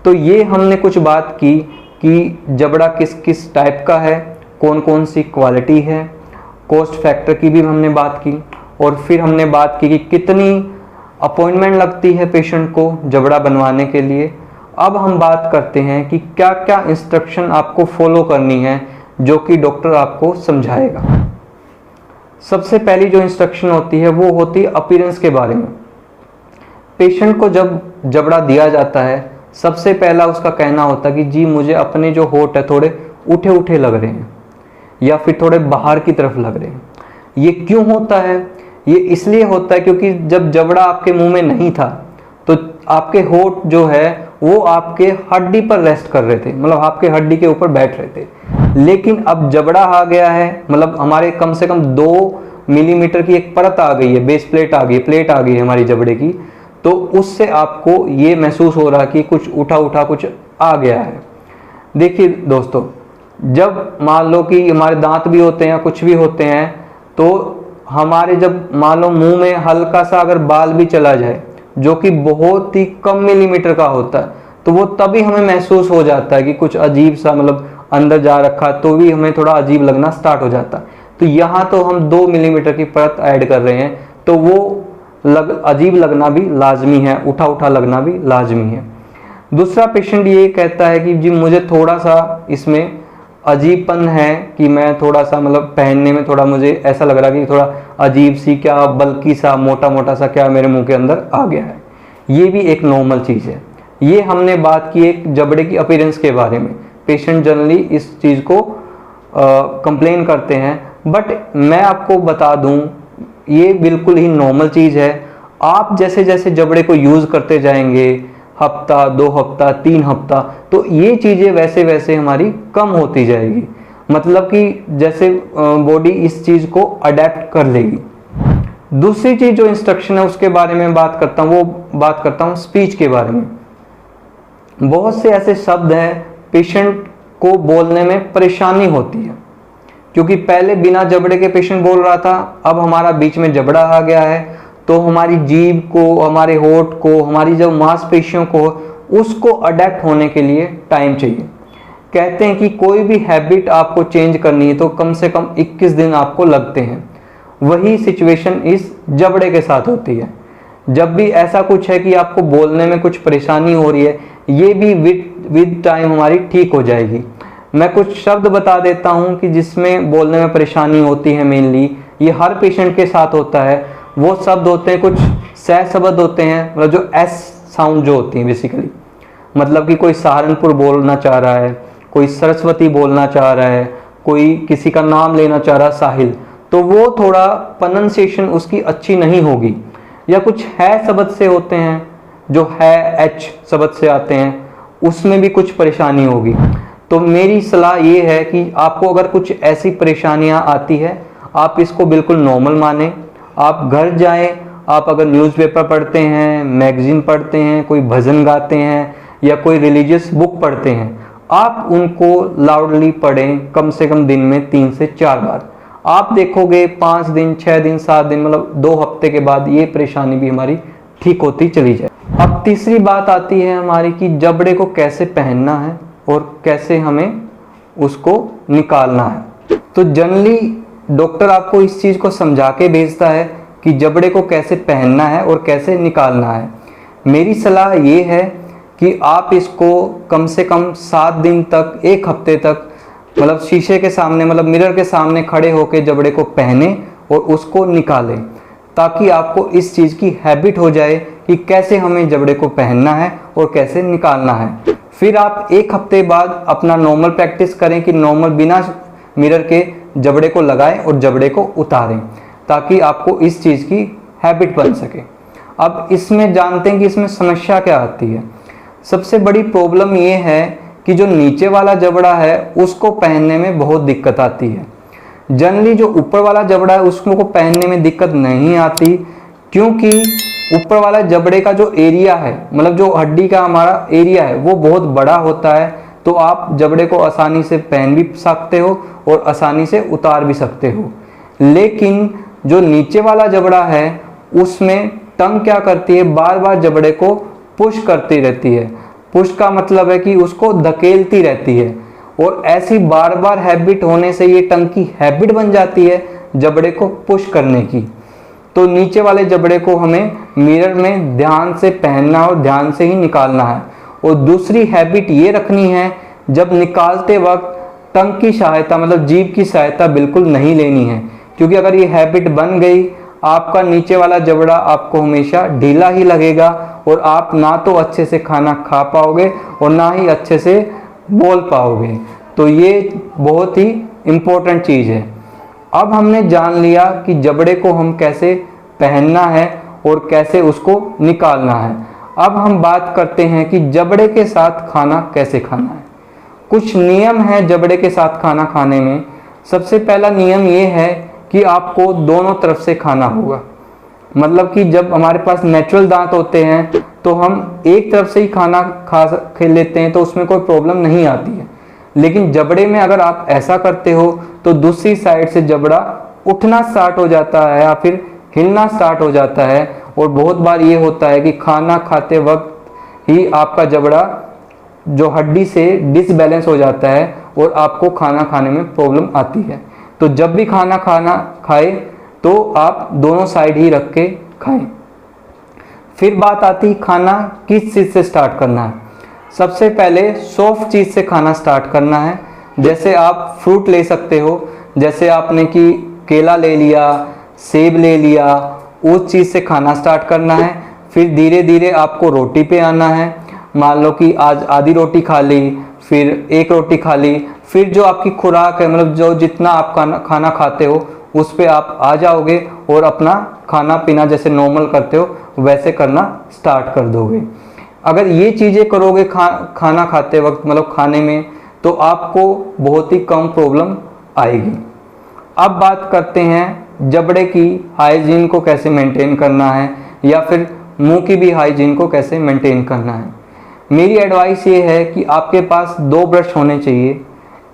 तो ये हमने कुछ बात की कि जबड़ा किस किस टाइप का है, कौन कौन सी क्वालिटी है, कॉस्ट फैक्टर की भी हमने बात की, और फिर हमने बात की कि कितनी अपॉइंटमेंट लगती है पेशेंट को जबड़ा बनवाने के लिए। अब हम बात करते हैं कि क्या क्या इंस्ट्रक्शन आपको फॉलो करनी है जो कि डॉक्टर आपको समझाएगा। सबसे पहली जो इंस्ट्रक्शन होती है वो होती है अपीयरेंस के बारे में। पेशेंट को जब जबड़ा दिया जाता है, सबसे पहला उसका कहना होता है कि जी मुझे अपने जो होंठ है थोड़े उठे उठे लग रहे हैं या फिर थोड़े बाहर की तरफ लग रहे हैं। ये क्यों होता है? ये इसलिए होता है क्योंकि जब जबड़ा आपके मुंह में नहीं था तो आपके होंठ जो है वो आपके हड्डी पर रेस्ट कर रहे थे, मतलब आपके हड्डी के ऊपर बैठ रहे थे। लेकिन अब जबड़ा आ गया है, मतलब हमारे कम से कम 2 मिलीमीटर की एक परत आ गई है, बेस प्लेट आ गई, प्लेट आ गई है हमारी जबड़े की, तो उससे आपको ये महसूस हो रहा कि कुछ उठा उठा कुछ आ गया है। देखिए दोस्तों, जब मान लो कि हमारे दांत भी होते हैं या कुछ भी होते हैं, तो हमारे जब मान लो मुंह में हल्का सा अगर बाल भी चला जाए जो कि बहुत ही कम मिलीमीटर का होता है, तो वो तभी हमें महसूस हो जाता है कि कुछ अजीब सा मतलब अंदर जा रखा, तो भी हमें थोड़ा अजीब लगना स्टार्ट हो जाता है। तो यहाँ तो हम 2 मिलीमीटर की परत ऐड कर रहे हैं, तो वो अजीब लगना भी लाजमी है, उठा उठा लगना भी लाजमी है। दूसरा पेशेंट ये कहता है कि जी मुझे थोड़ा सा इसमें अजीबपन है कि मैं थोड़ा सा मतलब पहनने में थोड़ा मुझे ऐसा लग रहा है कि थोड़ा अजीब सी क्या बल्कि सा मोटा मोटा सा क्या मेरे मुंह के अंदर आ गया है। ये भी एक नॉर्मल चीज़ है। ये हमने बात की एक जबड़े की अपीयरेंस के बारे में। पेशेंट जनरली इस चीज़ को कंप्लेन करते हैं, बट मैं आपको बता दूं ये बिल्कुल ही नॉर्मल चीज़ है। आप जैसे जैसे जबड़े को यूज़ करते जाएंगे, हफ्ता 2 हफ्ता 3 हफ्ता, तो ये चीज़ें वैसे वैसे हमारी कम होती जाएगी, मतलब कि जैसे बॉडी इस चीज़ को अडेप्ट कर लेगी। दूसरी चीज़ जो इंस्ट्रक्शन है उसके बारे में बात करता हूँ, वो बात करता हूँ स्पीच के बारे में। बहुत से ऐसे शब्द हैं पेशेंट को बोलने में परेशानी होती है, क्योंकि पहले बिना जबड़े के पेशेंट बोल रहा था, अब हमारा बीच में जबड़ा आ गया है, तो हमारी जीभ को, हमारे होंठ को, हमारी जो मांसपेशियों को, उसको अडेप्ट होने के लिए टाइम चाहिए। कहते हैं कि कोई भी हैबिट आपको चेंज करनी है तो कम से कम 21 दिन आपको लगते हैं। वही सिचुएशन इस जबड़े के साथ होती है। जब भी ऐसा कुछ है कि आपको बोलने में कुछ परेशानी हो रही है, ये भी विद टाइम हमारी ठीक हो जाएगी। मैं कुछ शब्द बता देता हूं कि जिसमें बोलने में परेशानी होती है, मेनली ये हर पेशेंट के साथ होता है। वो शब्द होते हैं, कुछ सह शब्द होते हैं, मतलब जो एस साउंड जो होती है बेसिकली, मतलब कि कोई सहारनपुर बोलना चाह रहा है, कोई सरस्वती बोलना चाह रहा है, कोई किसी का नाम लेना चाह रहा है साहिल, तो वो थोड़ा प्रोनंसिएशन उसकी अच्छी नहीं होगी। या कुछ है शब्द से होते हैं, जो है एच शब्द से आते हैं, उसमें भी कुछ परेशानी होगी। तो मेरी सलाह ये है कि आपको अगर कुछ ऐसी परेशानियां आती है, आप इसको बिल्कुल नॉर्मल माने। आप घर जाएं, आप अगर न्यूज़पेपर पढ़ते हैं, मैगजीन पढ़ते हैं, कोई भजन गाते हैं या कोई रिलीजियस बुक पढ़ते हैं, आप उनको लाउडली पढ़ें, कम से कम दिन में 3 से 4 बार। आप देखोगे 5 दिन, 6 दिन, 7 दिन, मतलब 2 हफ्ते के बाद ये परेशानी भी हमारी ठीक होती चली जाए। अब तीसरी बात आती है हमारी कि जबड़े को कैसे पहनना है और कैसे हमें उसको निकालना है। तो जनरली डॉक्टर आपको इस चीज़ को समझा के भेजता है कि जबड़े को कैसे पहनना है और कैसे निकालना है। मेरी सलाह ये है कि आप इसको कम से कम 7 दिन तक, 1 हफ्ते तक, मतलब शीशे के सामने, मतलब मिरर के सामने खड़े होकर जबड़े को पहने और उसको निकालें, ताकि आपको इस चीज़ की हैबिट हो जाए कि कैसे हमें जबड़े को पहनना है और कैसे निकालना है। फिर आप 1 हफ्ते बाद अपना नॉर्मल प्रैक्टिस करें कि नॉर्मल बिना मिरर के जबड़े को लगाएं और जबड़े को उतारें, ताकि आपको इस चीज़ की हैबिट बन सके। अब इसमें जानते हैं कि इसमें समस्या क्या आती है। सबसे बड़ी प्रॉब्लम ये है कि जो नीचे वाला जबड़ा है उसको पहनने में बहुत दिक्कत आती है। जनरली जो ऊपर वाला जबड़ा है उसको पहनने में दिक्कत नहीं आती, क्योंकि ऊपर वाला जबड़े का जो एरिया है, मतलब जो हड्डी का हमारा एरिया है, वो बहुत बड़ा होता है। तो आप जबड़े को आसानी से पहन भी सकते हो और आसानी से उतार भी सकते हो। लेकिन जो नीचे वाला जबड़ा है उसमें टंग क्या करती है, बार बार जबड़े को पुश करती रहती है। पुश का मतलब है कि उसको धकेलती रहती है, और ऐसी बार बार हैबिट होने से ये टंग की हैबिट बन जाती है जबड़े को पुश करने की। तो नीचे वाले जबड़े को हमें मिरर में ध्यान से पहनना और ध्यान से ही निकालना है। और दूसरी हैबिट ये रखनी है, जब निकालते वक्त टंग की सहायता मतलब जीभ की सहायता बिल्कुल नहीं लेनी है, क्योंकि अगर ये हैबिट बन गई, आपका नीचे वाला जबड़ा आपको हमेशा ढीला ही लगेगा और आप ना तो अच्छे से खाना खा पाओगे और ना ही अच्छे से बोल पाओगे। तो ये बहुत ही इम्पोर्टेंट चीज़ है। अब हमने जान लिया कि जबड़े को हम कैसे पहनना है और कैसे उसको निकालना है। अब हम बात करते हैं कि जबड़े के साथ खाना कैसे खाना है। कुछ नियम है जबड़े के साथ खाना खाने में। सबसे पहला नियम ये है कि आपको दोनों तरफ से खाना होगा। मतलब कि जब हमारे पास नेचुरल दांत होते हैं तो हम एक तरफ से ही खाना खा लेते हैं, तो उसमें कोई प्रॉब्लम नहीं आती है। लेकिन जबड़े में अगर आप ऐसा करते हो तो दूसरी साइड से जबड़ा उठना स्टार्ट हो जाता है या फिर हिलना स्टार्ट हो जाता है, और बहुत बार ये होता है कि खाना खाते वक्त ही आपका जबड़ा जो हड्डी से डिसबैलेंस हो जाता है और आपको खाना खाने में प्रॉब्लम आती है। तो जब भी खाना खाए तो आप दोनों साइड ही रख के खाएं। फिर बात आती खाना किस चीज़ से स्टार्ट करना है। सबसे पहले सॉफ्ट चीज़ से खाना स्टार्ट करना है। जैसे आप फ्रूट ले सकते हो, जैसे आपने कि केला ले लिया, सेब ले लिया, उस चीज़ से खाना स्टार्ट करना है। फिर धीरे धीरे आपको रोटी पे आना है। मान लो कि आज आधी रोटी खा ली, फिर एक रोटी खा ली, फिर जो आपकी खुराक है मतलब जो जितना आप खाना खाते हो उस पे आप आ जाओगे और अपना खाना पीना जैसे नॉर्मल करते हो वैसे करना स्टार्ट कर दोगे। अगर ये चीज़ें करोगे खाना खाते वक्त मतलब खाने में, तो आपको बहुत ही कम प्रॉब्लम आएगी। अब बात करते हैं जबड़े की हाइजीन को कैसे मेंटेन करना है, या फिर मुंह की भी हाइजीन को कैसे मेंटेन करना है। मेरी एडवाइस ये है कि आपके पास 2 ब्रश होने चाहिए।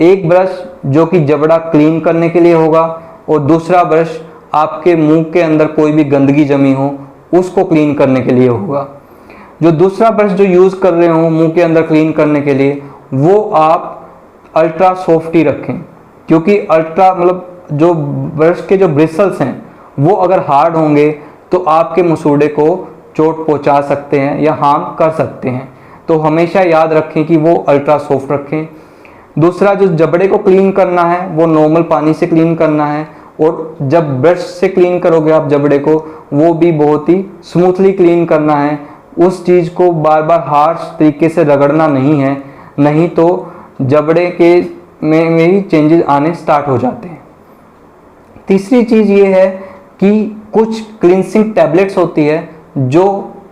एक ब्रश जो कि जबड़ा क्लीन करने के लिए होगा, और दूसरा ब्रश आपके मुंह के अंदर कोई भी गंदगी जमी हो उसको क्लीन करने के लिए होगा। जो दूसरा ब्रश जो यूज़ कर रहे हो मुंह के अंदर क्लीन करने के लिए, वो आप अल्ट्रा सॉफ्ट ही रखें, क्योंकि अल्ट्रा मतलब जो ब्रश के जो ब्रिसल्स हैं वो अगर हार्ड होंगे तो आपके मसूड़े को चोट पहुंचा सकते हैं या हार्म कर सकते हैं। तो हमेशा याद रखें कि वो अल्ट्रा सॉफ्ट रखें। दूसरा जो जबड़े को क्लीन करना है वो नॉर्मल पानी से क्लीन करना है, और जब ब्रश से क्लीन करोगे आप जबड़े को वो भी बहुत ही स्मूथली क्लीन करना है। उस चीज़ को बार बार हार्श तरीके से रगड़ना नहीं है, नहीं तो जबड़े के में ही चेंजेस आने स्टार्ट हो जाते हैं। तीसरी चीज़ ये है कि कुछ क्लींसिंग टैबलेट्स होती है जो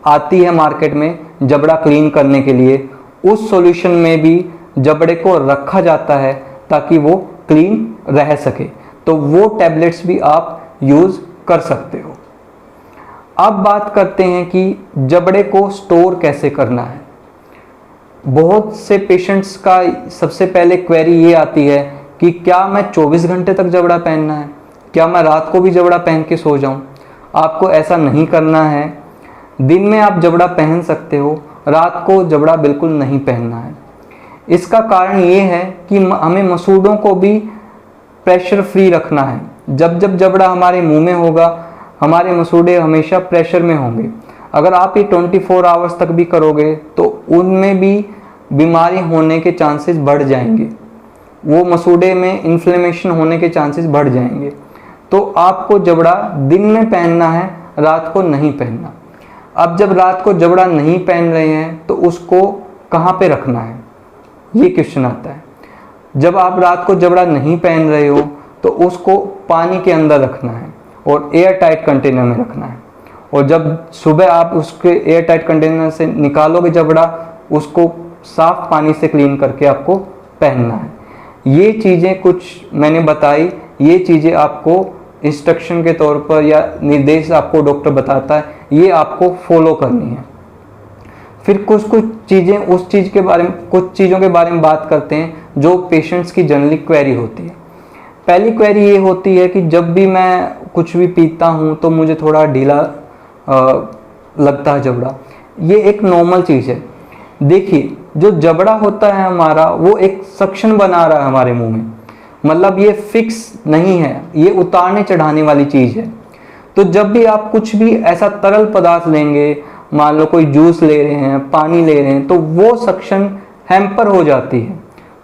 आती है मार्केट में जबड़ा क्लीन करने के लिए। उस सॉल्यूशन में भी जबड़े को रखा जाता है ताकि वो क्लीन रह सके, तो वो टैबलेट्स भी आप यूज़ कर सकते हो। अब बात करते हैं कि जबड़े को स्टोर कैसे करना है। बहुत से पेशेंट्स का सबसे पहले क्वेरी ये आती है कि क्या मैं 24 घंटे तक जबड़ा पहनना है, क्या मैं रात को भी जबड़ा पहन के सो जाऊं। आपको ऐसा नहीं करना है। दिन में आप जबड़ा पहन सकते हो, रात को जबड़ा बिल्कुल नहीं पहनना है। इसका कारण ये है कि हमें मसूड़ों को भी प्रेशर फ्री रखना है। जब जब जबड़ा हमारे मुंह में होगा हमारे मसूड़े हमेशा प्रेशर में होंगे। अगर आप ये 24 आवर्स तक भी करोगे तो उनमें भी बीमारी होने के चांसेस बढ़ जाएंगे, वो मसूड़े में इन्फ्लेमेशन होने के चांसेस बढ़ जाएंगे। तो आपको जबड़ा दिन में पहनना है, रात को नहीं पहनना। अब जब रात को जबड़ा नहीं पहन रहे हैं तो उसको कहाँ पे रखना है, ये क्वेश्चन आता है। जब आप रात को जबड़ा नहीं पहन रहे हो तो उसको पानी के अंदर रखना है और एयर टाइट कंटेनर में रखना है, और जब सुबह आप उसके एयर टाइट कंटेनर से निकालोगे जबड़ा, उसको साफ पानी से क्लीन करके आपको पहनना है। ये चीज़ें कुछ मैंने बताई, ये चीज़ें आपको इंस्ट्रक्शन के तौर पर या निर्देश आपको डॉक्टर बताता है, ये आपको फॉलो करनी है। फिर कुछ चीज़ें उस चीज़ के बारे में, कुछ चीज़ों के बारे में बात करते हैं जो पेशेंट्स की जनरली क्वेरी होती है। पहली क्वेरी ये होती है कि जब भी मैं कुछ भी पीता हूँ तो मुझे थोड़ा ढीला लगता है जबड़ा। ये एक नॉर्मल चीज़ है। देखिए जो जबड़ा होता है हमारा वो एक सक्शन बना रहा है हमारे मुंह में, मतलब ये फिक्स नहीं है, ये उतारने चढ़ाने वाली चीज है। तो जब भी आप कुछ भी ऐसा तरल पदार्थ लेंगे, मान लो कोई जूस ले रहे हैं, पानी ले रहे हैं, तो वो सक्शन हैम्पर हो जाती है,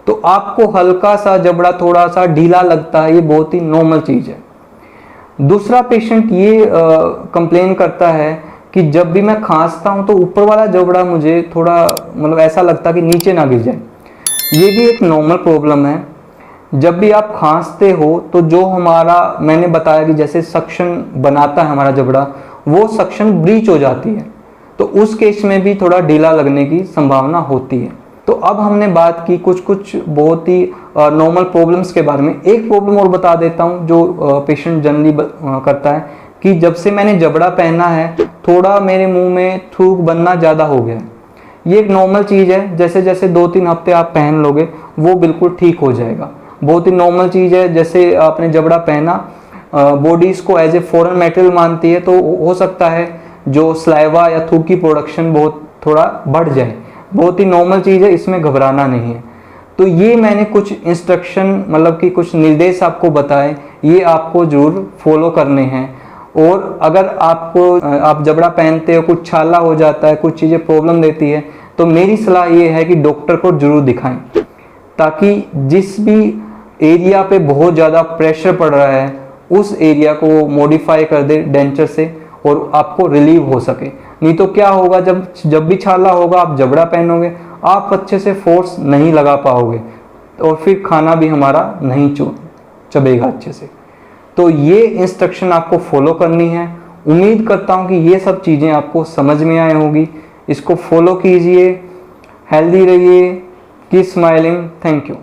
तो आपको हल्का सा जबड़ा थोड़ा सा ढीला लगता है, ये बहुत ही नॉर्मल चीज है। दूसरा पेशेंट ये कंप्लेन करता है कि जब भी मैं खांसता हूँ तो ऊपर वाला जबड़ा मुझे थोड़ा मतलब ऐसा लगता है कि नीचे ना गिर जाए। ये भी एक नॉर्मल प्रॉब्लम है। जब भी आप खांसते हो तो जो हमारा मैंने बताया कि जैसे सक्शन बनाता है हमारा जबड़ा, वो सक्शन ब्रीच हो जाती है, तो उस केस में भी थोड़ा ढीला लगने की संभावना होती है। तो अब हमने बात की कुछ कुछ बहुत ही नॉर्मल प्रॉब्लम्स के बारे में। एक प्रॉब्लम और बता देता हूँ जो पेशेंट जनरली करता है कि जब से मैंने जबड़ा पहना है थोड़ा मेरे मुंह में थूक बनना ज़्यादा हो गया है। ये एक नॉर्मल चीज़ है, जैसे जैसे 2-3 हफ्ते आप पहन लोगे वो बिल्कुल ठीक हो जाएगा। बहुत ही नॉर्मल चीज़ है। जैसे आपने जबड़ा पहना, बॉडी इसको एज ए फॉरेन मटेरियल मानती है, तो हो सकता है जो स्लाइवा या थूक की प्रोडक्शन बहुत थोड़ा बढ़ जाए। बहुत ही नॉर्मल चीज़ है, इसमें घबराना नहीं है। तो ये मैंने कुछ इंस्ट्रक्शन मतलब कि कुछ निर्देश आपको बताए, ये आपको जरूर फॉलो करने हैं। और अगर आप जबड़ा पहनते हो कुछ छाला हो जाता है, कुछ चीज़ें प्रॉब्लम देती है, तो मेरी सलाह ये है कि डॉक्टर को जरूर दिखाएं, ताकि जिस भी एरिया पे बहुत ज़्यादा प्रेशर पड़ रहा है उस एरिया को मॉडिफाई कर दे डेंचर से और आपको रिलीव हो सके। नहीं तो क्या होगा, जब भी छाला होगा आप जबड़ा पहनोगे, आप अच्छे से फोर्स नहीं लगा पाओगे और फिर खाना भी हमारा नहीं चबेगा अच्छे से। तो ये इंस्ट्रक्शन आपको फॉलो करनी है। उम्मीद करता हूँ कि ये सब चीज़ें आपको समझ में आए होगी। इसको फॉलो कीजिए, हेल्दी रहिए, कीप स्माइलिंग। Thank you.